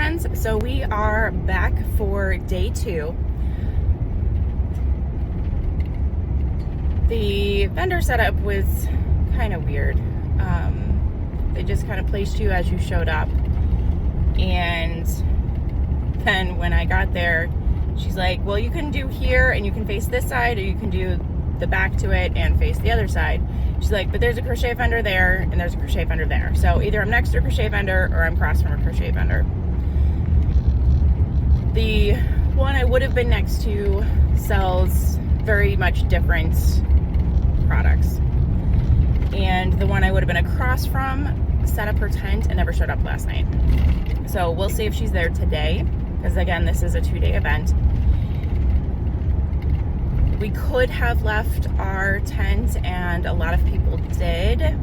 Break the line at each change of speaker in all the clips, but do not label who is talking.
friends, so we are back for day 2. The vendor setup was kind of weird. They just kind of placed you as you showed up, and then when I got there, she's like, well, you can do here and you can face this side, or you can do the back to it and face the other side. She's like, but there's a crochet vendor there and there's a crochet vendor there. So either I'm next to a crochet vendor or I'm across from a crochet vendor. The one I would have been next to sells very much different products. And the one I would have been across from set up her tent and never showed up last night. So we'll see if she's there today, because again, this is a 2-day event. We could have left our tent, and a lot of people did.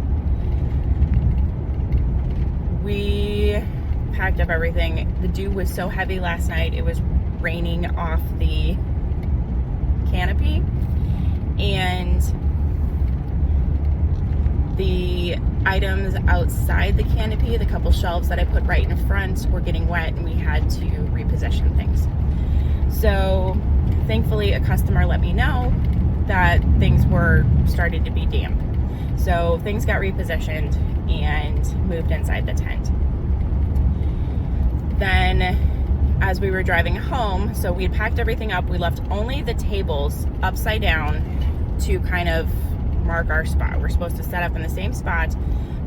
We packed up everything. The dew was so heavy last night, it was raining off the canopy, and the items outside the canopy, the couple shelves that I put right in front, were getting wet, and we had to reposition things. So thankfully a customer let me know that things were starting to be damp. So things got repositioned and moved inside the tent. Then as we were driving home, so we had packed everything up, we left only the tables upside down to kind of mark our spot. We're supposed to set up in the same spot,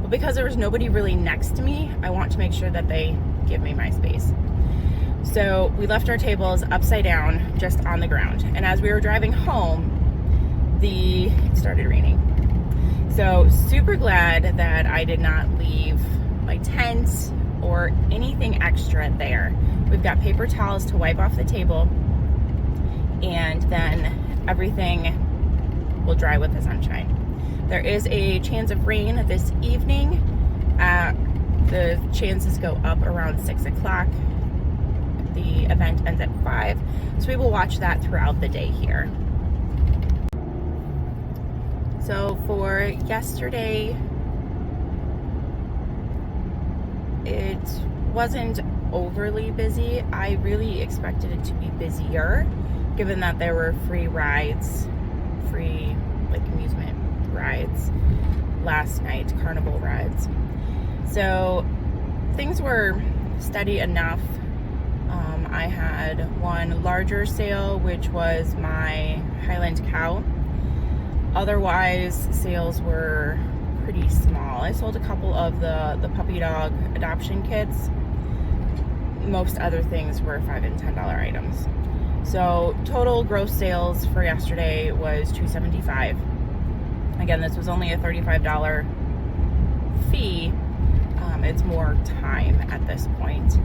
but because there was nobody really next to me, I want to make sure that they give me my space. So we left our tables upside down, just on the ground. And as we were driving home, it started raining. So super glad that I did not leave my tent or anything extra there. We've got paper towels to wipe off the table, and then everything will dry with the sunshine. There is a chance of rain this evening. The chances go up around 6 o'clock. The event ends at 5, so we will watch that throughout the day here. So for yesterday, it wasn't overly busy. I really expected it to be busier, given that there were free rides, like amusement rides last night, carnival rides. So things were steady enough. I had one larger sale, which was my Highland cow. Otherwise, sales were pretty small. I sold a couple of the puppy dog adoption kits. Most other things were $5 and $10 items. So total gross sales for yesterday was $275. Again, this was only a $35 fee. It's more time at this point.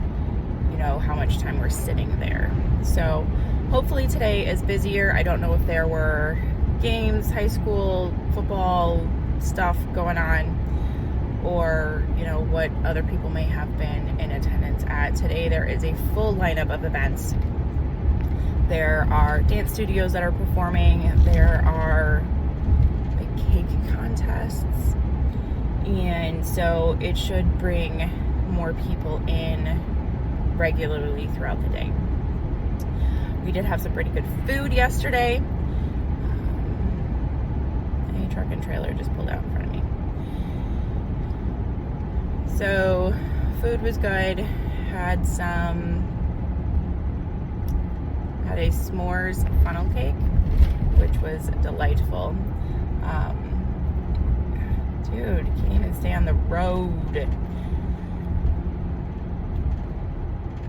You know how much time we're sitting there. So hopefully today is busier. I don't know if there were games, high school football stuff going on, or what other people may have been in attendance at. Today there is a full lineup of events. There are dance studios that are performing. There are like cake contests, and so it should bring more people in regularly throughout the day. We did have some pretty good food yesterday. A truck and trailer just pulled out in front of me. So food was good. Had a s'mores funnel cake, which was delightful. Dude, can't even stay on the road.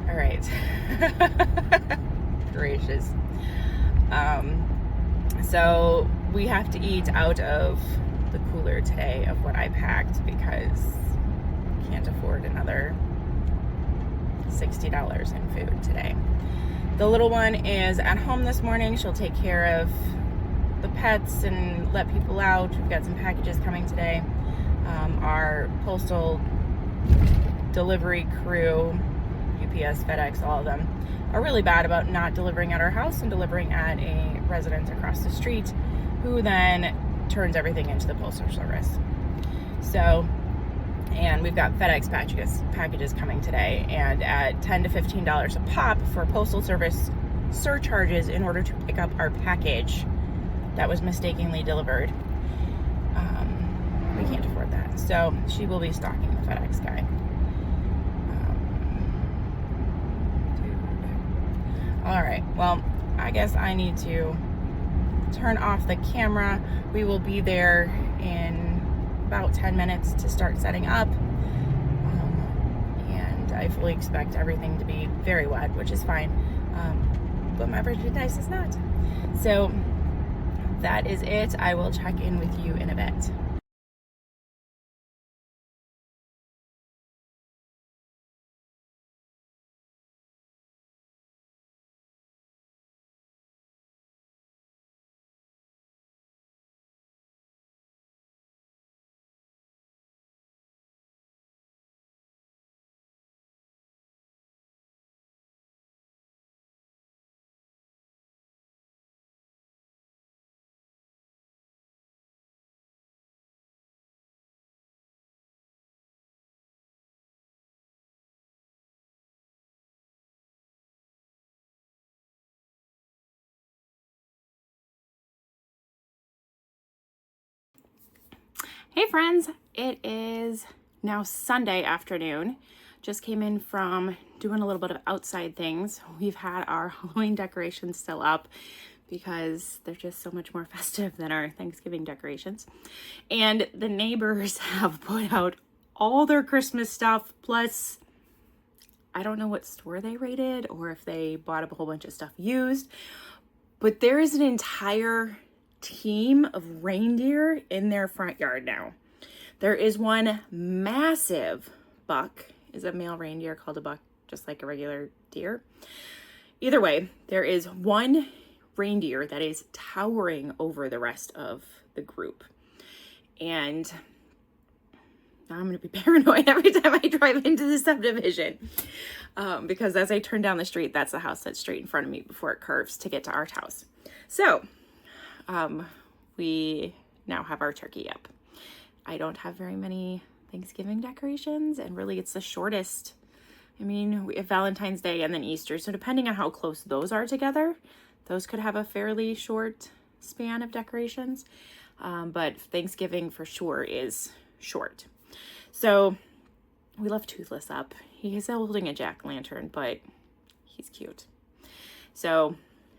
All right. Gracious. So we have to eat out of the cooler today of what I packed, because I can't afford another $60 in food today. The little one is at home this morning. She'll take care of the pets and let people out. We've got some packages coming today. Our postal delivery crew, UPS, FedEx, all of them, are really bad about not delivering at our house and delivering at a residence across the street, who then turns everything into the postal service. So And we've got FedEx packages coming today, and at $10 to $15 a pop for postal service surcharges in order to pick up our package that was mistakenly delivered. We can't afford that, so she will be stalking the FedEx guy. All right, well, I guess I need to turn off the camera. We will be there in about 10 minutes to start setting up. And I fully expect everything to be very wet, which is fine. But my merchandise is not. So that is it. I will check in with you in a bit. Hey friends, it is now Sunday afternoon. Just came in from doing a little bit of outside things. We've had our Halloween decorations still up because they're just so much more festive than our Thanksgiving decorations. And the neighbors have put out all their Christmas stuff, plus I don't know what store they raided or if they bought up a whole bunch of stuff used, but there is an entire team of reindeer in their front yard now. There is one massive buck. Is a male reindeer called a buck, just like a regular deer? Either way, there is one reindeer that is towering over the rest of the group. And now I'm going to be paranoid every time I drive into the subdivision. Because as I turn down the street, that's the house that's straight in front of me before it curves to get to our house. So we now have our turkey up. I don't have very many Thanksgiving decorations, and really it's the shortest. I mean, we have Valentine's Day and then Easter, so depending on how close those are together, those could have a fairly short span of decorations. But Thanksgiving for sure is short. So we left Toothless up. He is holding a jack-o'-lantern, but he's cute. So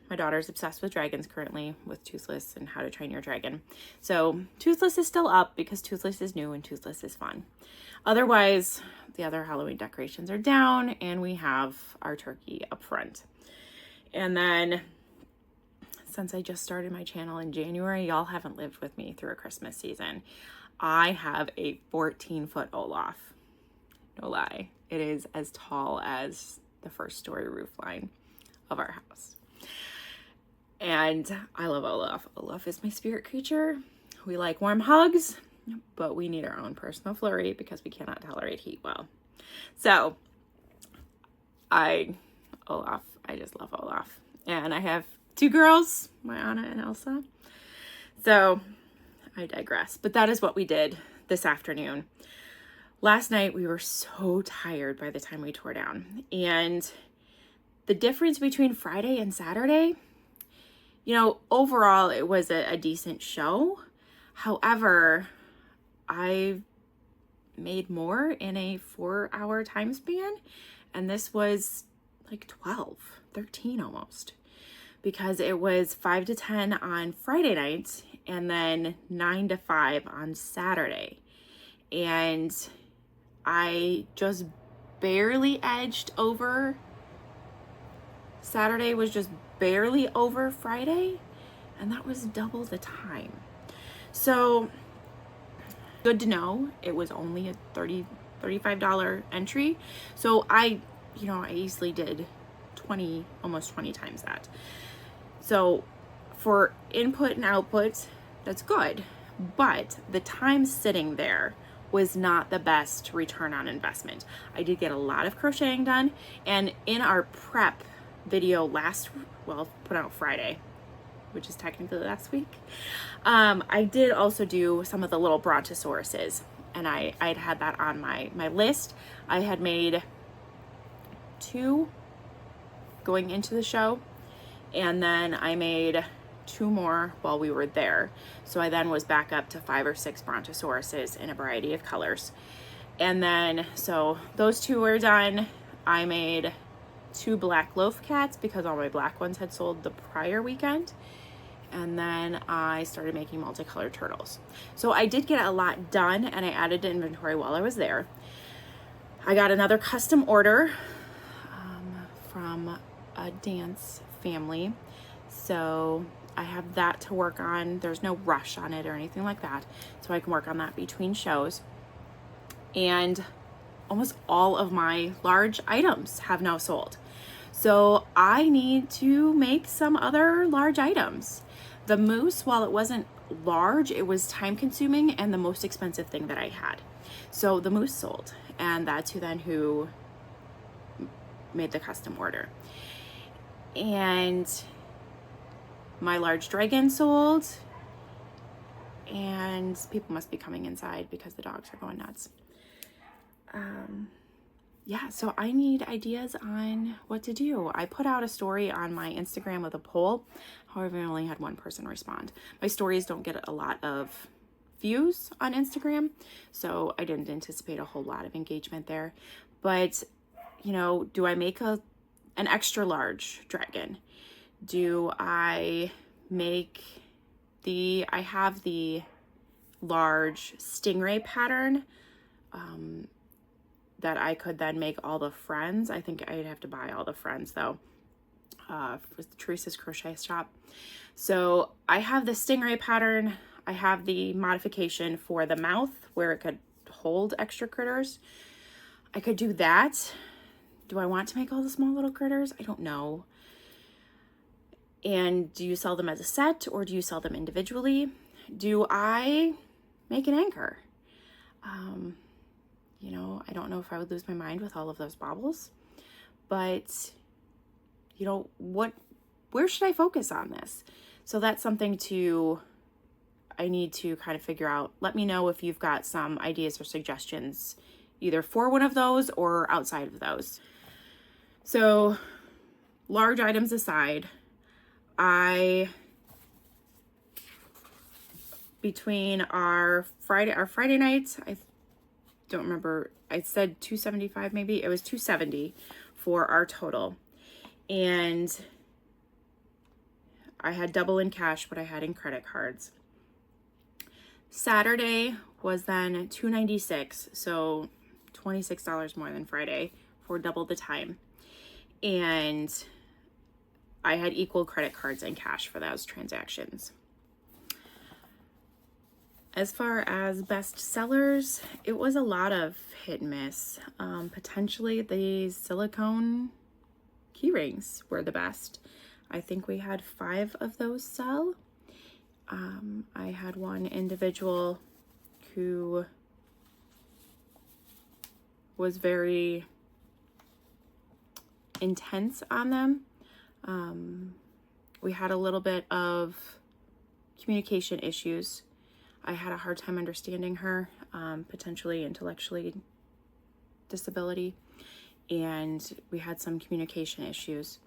my daughter's obsessed with dragons currently, with Toothless and How to Train Your Dragon. So Toothless is still up because Toothless is new and Toothless is fun. Otherwise, the other Halloween decorations are down and we have our turkey up front. And then since I just started my channel in January, y'all haven't lived with me through a Christmas season. I have a 14-foot Olaf. No lie. It is as tall as the first story roof line of our house. And I love Olaf. Olaf is my spirit creature. We like warm hugs, but we need our own personal flurry because we cannot tolerate heat well. So I just love Olaf. And I have two girls, my Anna and Elsa. So I digress. But that is what we did this afternoon. Last night we were so tired by the time we tore down. And the difference between Friday and Saturday, you know, overall it was a decent show. However, I made more in a 4-hour time span, and this was like 12, 13 almost, because it was 5 to 10 on Friday night and then 9 to 5 on Saturday. And I just barely edged over. Saturday was just barely over Friday, and that was double the time. So good to know it was only a $35 entry. So I easily did almost 20 times that. So for input and output, that's good. But the time sitting there was not the best return on investment. I did get a lot of crocheting done, and in our prep video put out Friday, which is technically last week, I did also do some of the little brontosauruses, and I'd had that on my list. I had made 2 going into the show, and then I made 2 more while we were there. So I then was back up to 5 or 6 brontosauruses in a variety of colors. And then, so those 2 were done. I made 2 black loaf cats because all my black ones had sold the prior weekend. And then I started making multicolored turtles. So I did get a lot done, and I added to inventory while I was there. I got another custom order from a dance family. So I have that to work on. There's no rush on it or anything like that. So I can work on that between shows. And almost all of my large items have now sold. So I need to make some other large items. The mousse, while it wasn't large, it was time consuming and the most expensive thing that I had. So the mousse sold, and that's who made the custom order. And my large dragon sold, and people must be coming inside because the dogs are going nuts. Yeah, so I need ideas on what to do. I put out a story on my Instagram with a poll. However, I only had 1 person respond. My stories don't get a lot of views on Instagram, so I didn't anticipate a whole lot of engagement there. But, you know, do I make an extra large dragon? Do I make I have the large stingray pattern, that I could then make all the friends. I think I'd have to buy all the friends though, with Teresa's crochet shop. So I have the stingray pattern. I have the modification for the mouth where it could hold extra critters. I could do that. Do I want to make all the small little critters? I don't know. And do you sell them as a set or do you sell them individually? Do I make an anchor? You know, I don't know if I would lose my mind with all of those baubles, but you know, where should I focus on this? So that's something I need to kind of figure out. Let me know if you've got some ideas or suggestions, either for one of those or outside of those. So large items aside, between our Friday nights, I don't remember, I said 275 maybe, it was 270 for our total. And I had double in cash what I had in credit cards. Saturday was then 296, so $26 more than Friday for double the time. And I had equal credit cards and cash for those transactions. As far as best sellers, it was a lot of hit and miss. Potentially the silicone key rings were the best. I think we had 5 of those sell. I had one individual who was very intense on them. We had a little bit of communication issues. I had a hard time understanding her, potentially intellectually disability, and we had some communication issues.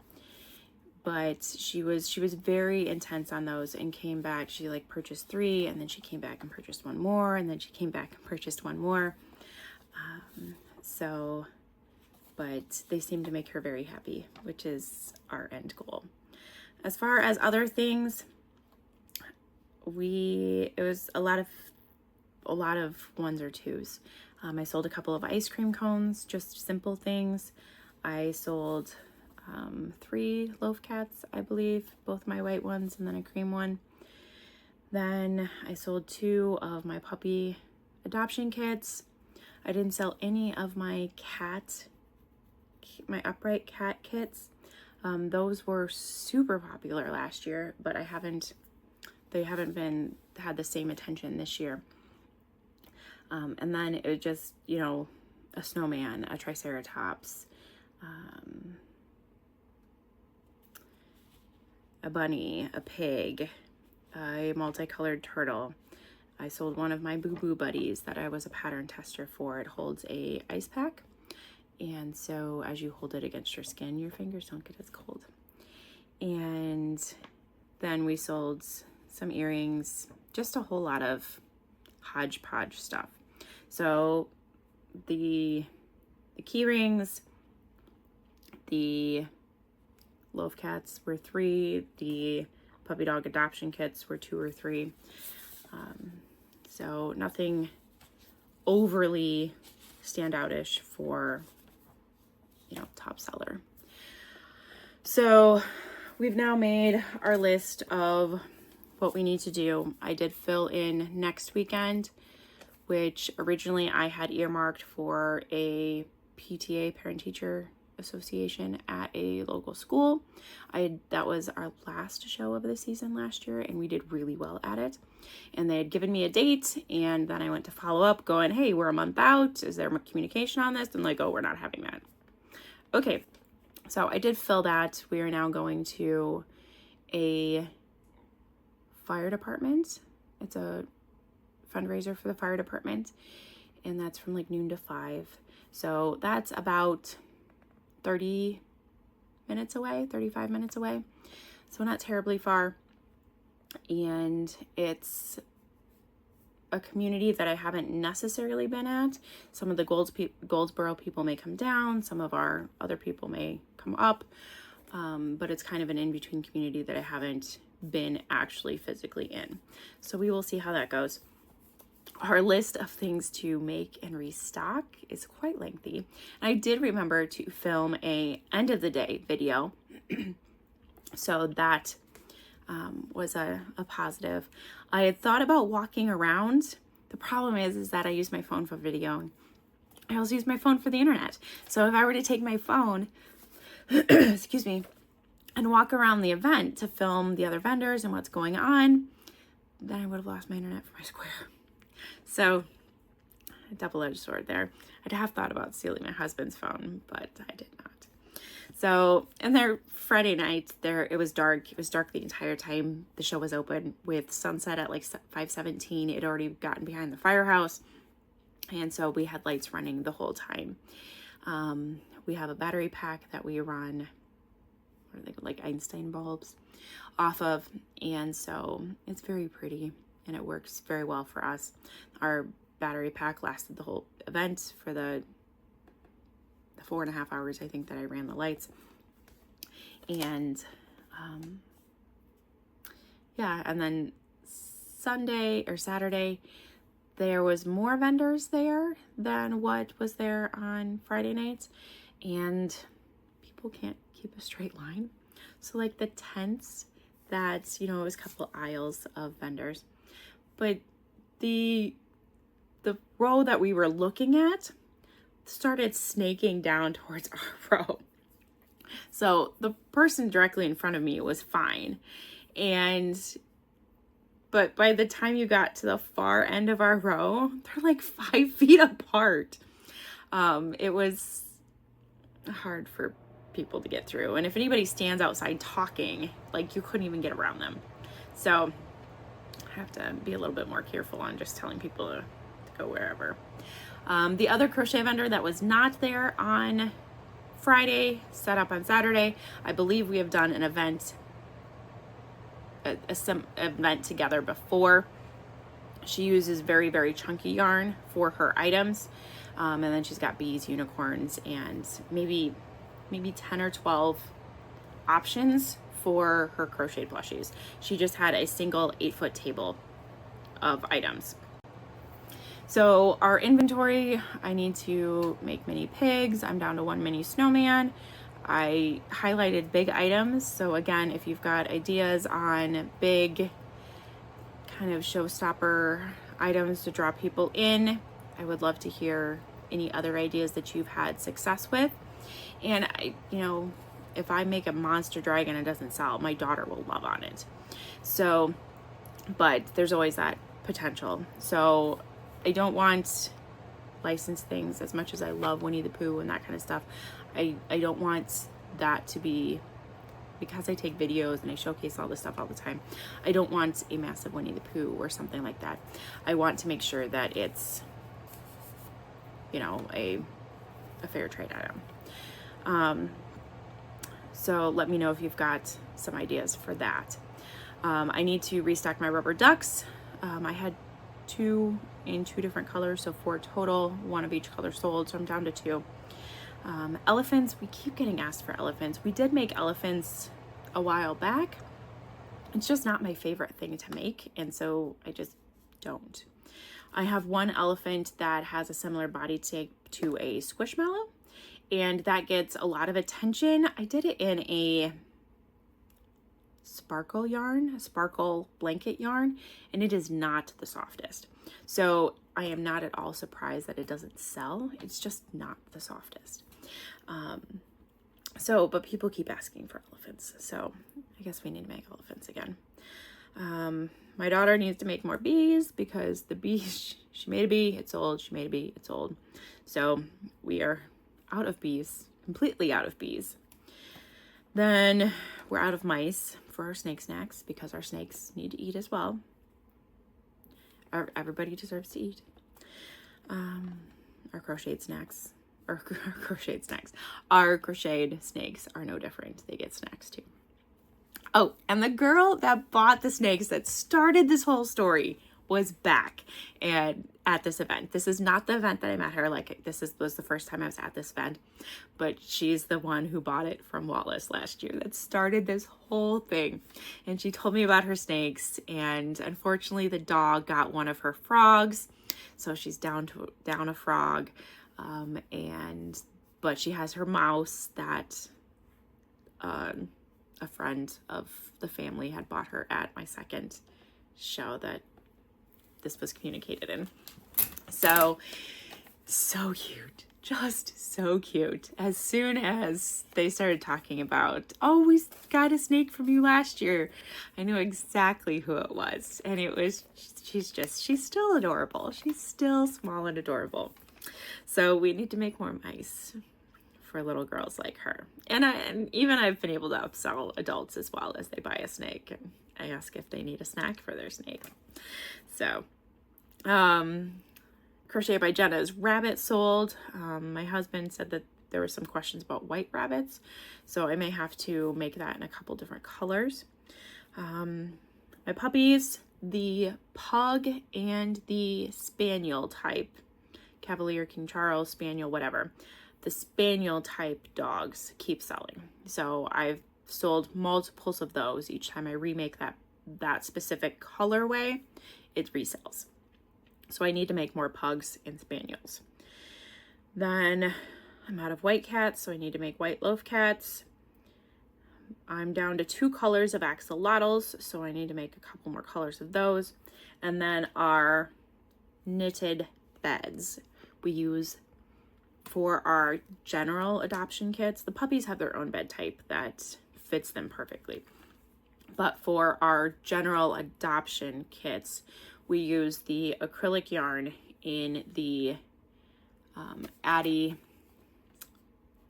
But she was very intense on those and came back. She like purchased 3, and then she came back and purchased 1 more, and then she came back and purchased 1 more. But they seem to make her very happy, which is our end goal. As far as other things, it was a lot of 1s or 2s. I sold a couple of ice cream cones, just simple things. I sold 3 loaf cats, I believe, both my white ones and then a cream one. Then I sold 2 of my puppy adoption kits. I didn't sell any of my upright cat kits. Those were super popular last year, but they haven't had the same attention this year. And then it was just, you know, a snowman, a triceratops, a bunny, a pig, a multicolored turtle, I sold one of my Boo Boo Buddies that I was a pattern tester for. It holds a ice pack, and so as you hold it against your skin, your fingers don't get as cold. And then we sold some earrings, just a whole lot of hodgepodge stuff. So the key rings, the loaf cats were 3, the puppy dog adoption kits were 2 or 3. So nothing overly standoutish for, top seller. So we've now made our list of what we need to do. I did fill in next weekend, which originally I had earmarked for a PTA, parent-teacher association, at a local school. That was our last show of the season last year, and we did really well at it. And they had given me a date, and then I went to follow up going, hey, we're a month out. Is there communication on this? And like, oh, we're not having that. Okay, so I did fill that. We are now going to a fire department. It's a fundraiser for the fire department, and that's from like noon to 5. So that's about 30 minutes away, 35 minutes away. So not terribly far. And it's a community that I haven't necessarily been at. Some of the Goldsboro people may come down. Some of our other people may come up. But it's kind of an in-between community that I haven't been actually physically in. So we will see how that goes. Our list of things to make and restock is quite lengthy. And I did remember to film a end of the day video. So that was a positive. I had thought about walking around. The problem is that I use my phone for video. I also use my phone for the internet. So if I were to take my phone, excuse me, and walk around the event to film the other vendors and what's going on, then I would have lost my internet for my square. So, a double-edged sword there. I'd have thought about stealing my husband's phone, but I did not. So, and there, Friday night, it was dark. It was dark the entire time the show was open, with sunset at like 5:17. It had already gotten behind the firehouse, and so we had lights running the whole time. We have a battery pack that we run, what are they, like Einstein bulbs, off of, and so it's very pretty. And it works very well for us. Our battery pack lasted the whole event for the 4.5 hours, I think, that I ran the lights. And yeah, and then Sunday or Saturday, there was more vendors there than what was there on Friday nights. And people can't keep a straight line. So like the tents, that, it was a couple aisles of vendors. But the row that we were looking at started snaking down towards our row. So the person directly in front of me was fine. But by the time you got to the far end of our row, they're like 5 feet apart. It was hard for people to get through. And if anybody stands outside talking, like, you couldn't even get around them. So I have to be a little bit more careful on just telling people to go wherever. The other crochet vendor that was not there on Friday, set up on Saturday. I believe we have done an event, some event together before. She uses very, very chunky yarn for her items. And then she's got bees, unicorns, and maybe 10 or 12 options for her crocheted plushies. She just had a single 8-foot table of items. So our inventory, I need to make mini pigs. I'm down to 1 mini snowman. I highlighted big items. So again, if you've got ideas on big kind of showstopper items to draw people in, I would love to hear any other ideas that you've had success with. And if I make a monster dragon and it doesn't sell, my daughter will love on it. So, but there's always that potential. So I don't want licensed things. As much as I love Winnie the Pooh and that kind of stuff, I don't want that to be because I take videos and I showcase all this stuff all the time, I don't want a massive Winnie the Pooh or something like that. I want to make sure that it's, you know, a fair trade item. So let me know if you've got some ideas for that. I need to restock my rubber ducks. I had 2 in 2 different colors, so 4 total, 1 of each color sold, so I'm down to 2. Elephants, we keep getting asked for elephants. We did make elephants a while back. It's just not my favorite thing to make, and so I just don't. I have one elephant that has a similar body type to a squishmallow, and that gets a lot of attention. I did it in a sparkle yarn, a sparkle blanket yarn, and it is not the softest. So I am not at all surprised that it doesn't sell. It's just not the softest. But people keep asking for elephants, so I guess we need to make elephants again. My daughter needs to make more bees because the bees, she made a bee, it's old, she made a bee, it's old. So we are out of bees, completely out of bees. Then we're out of mice for our snake snacks because our snakes need to eat as well. Everybody deserves to eat. Our crocheted snacks. Our crocheted snakes are no different. They get snacks too. Oh, and the girl that bought the snakes that started this whole story was back and at this event. This is not the event that I met her. Like, was the first time I was at this event, but she's the one who bought it from Wallace last year that started this whole thing. And she told me about her snakes, and unfortunately the dog got one of her frogs, so she's down a frog. But she has her mouse that a friend of the family had bought her at my second show that this was communicated in. So cute, just so cute. As soon as they started talking about, oh, we got a snake from you last year, I knew exactly who it was. And she's still adorable. She's still small and adorable. So we need to make more mice for little girls like her. And even I've been able to upsell adults as well as they buy a snake. And I ask if they need a snack for their snake. So, Crochet by Jenna's rabbit sold. My husband said that there were some questions about white rabbits, so I may have to make that in a couple different colors. My puppies, the pug and the spaniel type, Cavalier, King Charles, Spaniel, whatever. The spaniel type dogs keep selling. So I've sold multiples of those. Each time I remake that specific colorway, it resells. So I need to make more pugs and spaniels. Then I'm out of white cats, so I need to make white loaf cats. I'm down to 2 colors of axolotls, so I need to make a couple more colors of those. And then our knitted beds we use for our general adoption kits. The puppies have their own bed type that fits them perfectly. But for our general adoption kits, we use the acrylic yarn in the Addy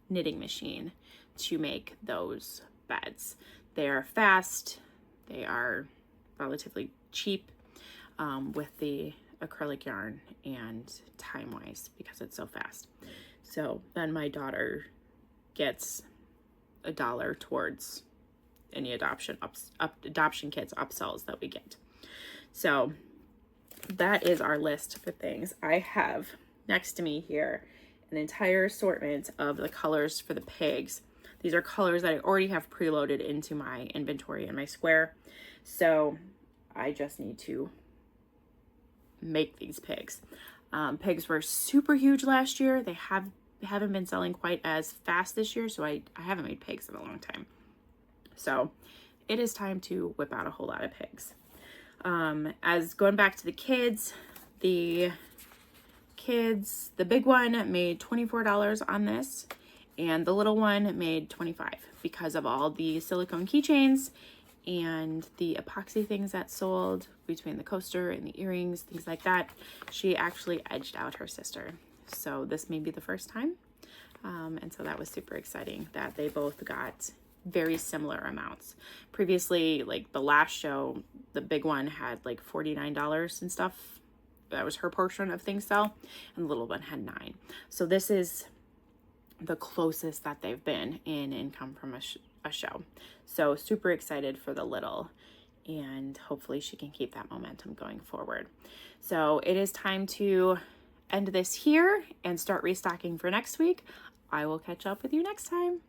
knitting machine to make those beds. They are fast, they are relatively cheap with the acrylic yarn and time-wise because it's so fast. So then my daughter gets $1 towards any adoption kits upsells that we get. So that is our list for things. I have next to me here an entire assortment of the colors for the pigs. These are colors that I already have preloaded into my inventory in my square. So I just need to make these pigs. Pigs were super huge last year. They haven't been selling quite as fast this year, so I haven't made pigs in a long time. So it is time to whip out a whole lot of pigs. As going back to the kids, the big one made $24 on this, and the little one made $25 because of all the silicone keychains and the epoxy things that sold between the coaster and the earrings, things like that. She actually edged out her sister. So this may be the first time. And so that was super exciting that they both got very similar amounts. Previously, like the last show, the big one had like $49 and stuff. That was her portion of things sell, and the little one had $9. So this is the closest that they've been in income from a show. So super excited for the little, and hopefully she can keep that momentum going forward. So it is time to end this here and start restocking for next week. I will catch up with you next time.